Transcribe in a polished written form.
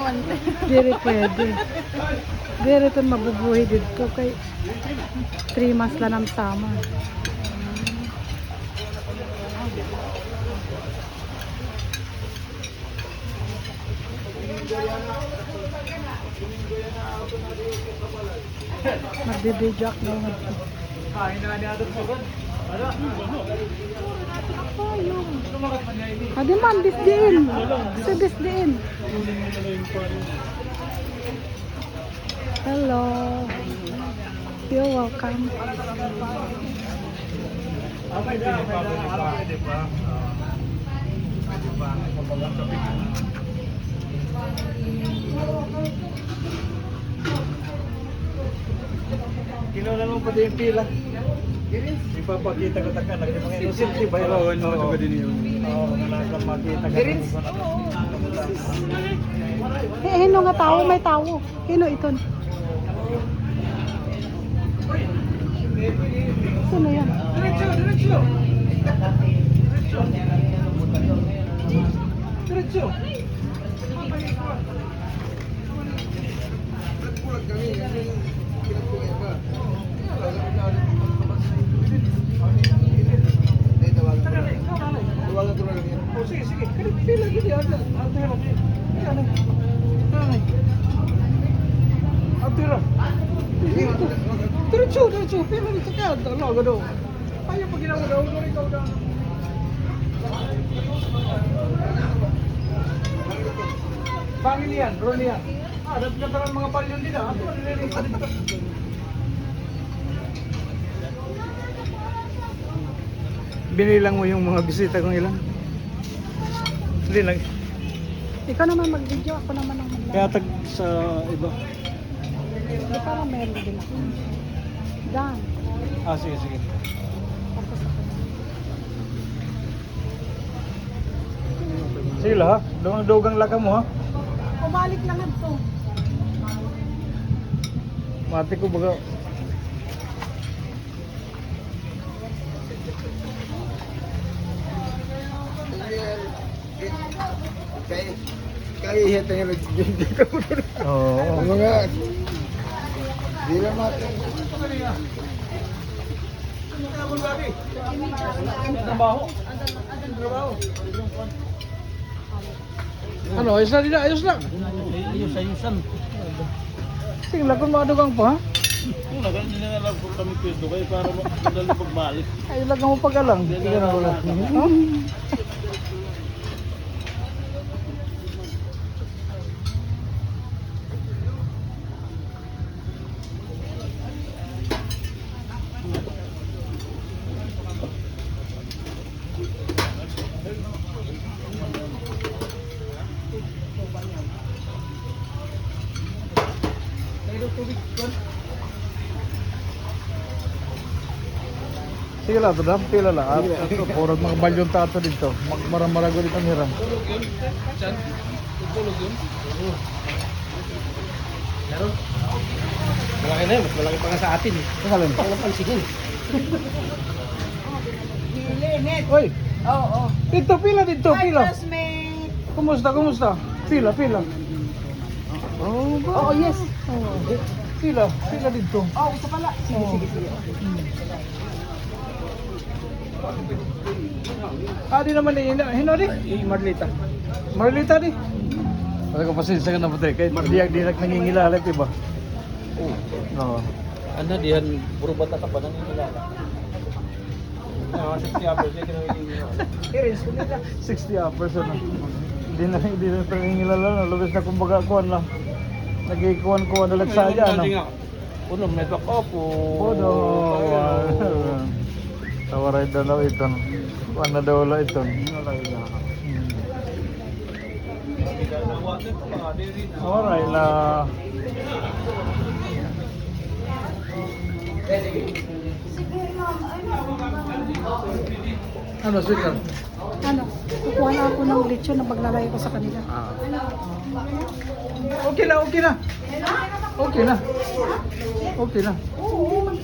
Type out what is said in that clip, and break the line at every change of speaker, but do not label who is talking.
ante.
Diri pwede. Diri ito mabubuhay dito kay 3 months lang ang sama. Magbibidyak na nga. Adi man, bisdiin. Sa bisdiin. Hello. You're welcome.
Kilala mo pa din yung pila. Ipapakita ko taka na mga innocent ba yun? Oo, ano ba din yung makita ka.
Hino nga tao, may tao. Hino iton. Sino yan?
Diretso, diretso. Diretso. Oh, sige, sige. Pila gini ada. Atira. Diretso, diretso. Pila dito ka. Ano gado? Ayaw pag ginawa daw, ikaw daw. Family yan, Ronnie yan. Dapat na parang mga palyon nila. Ato, nililing pa dito. Binilang mo yung mga bisita kung ilan? Hindi lang.
Ikaw naman mag-video, ako naman ang mag-live.
Kaya tag sa iba.
Di parang meron din ako. Dan.
Sige, sige.
Tapos ako.
Sige lah, ha? Dugang laka mo, ha?
Kumalik lang ito.
Mati ko baga.
Kaya ihit na yung nag-hindi ka mo doon.
Oo.
Mga di lang natin.
Ano, ayos na din, ayos na.
Ayusan.
Sige lang kung makadugang pa, ha?
Kung naganda na lang po kami pwede kayo para madali pagbalik.
Ayos lang mo pag-alang. Sige na wala. Ha? Sige lang, ito pila lang. Ito, puro mga balyon tato dito. Magmaramarago dito ang hiram.
Malaki na yun, mas malaki pa nga sa atin eh.
Kasalin.
Walang pansinin.
Oy,
Oo.
dito, pila dito, pila.
Classmate.
Kumusta, kumusta? Pila, pila. Oh, ba?
Oo, yes.
Oh, pila, pila dito.
Oh, isa pala. Sige, sige, sige.
Di naman eh, hinari?
Marlita.
Marlita di? Kasi ko pasensya ka na po tayo, kahit di nangingilala, diba? Oo.
Ano, diyan, puro bata ka pa nang inilala. 60 hours, hindi ka nang inilala.
60 hours ano. Hindi na nangingilala na, lubis na kumbaga kuwan lang. Nagikuan-kuwan na lagsaya, ano?
Puno, may bako po.
Puno. Tawaray dalaw ito. Kuwan na daw lang ito. Alright na. Ano, sweetheart?
Ano? Kukuha na ako ng lechon na paglalay ko sa kanila.
Okay na, okay na. Okay na. Okay na.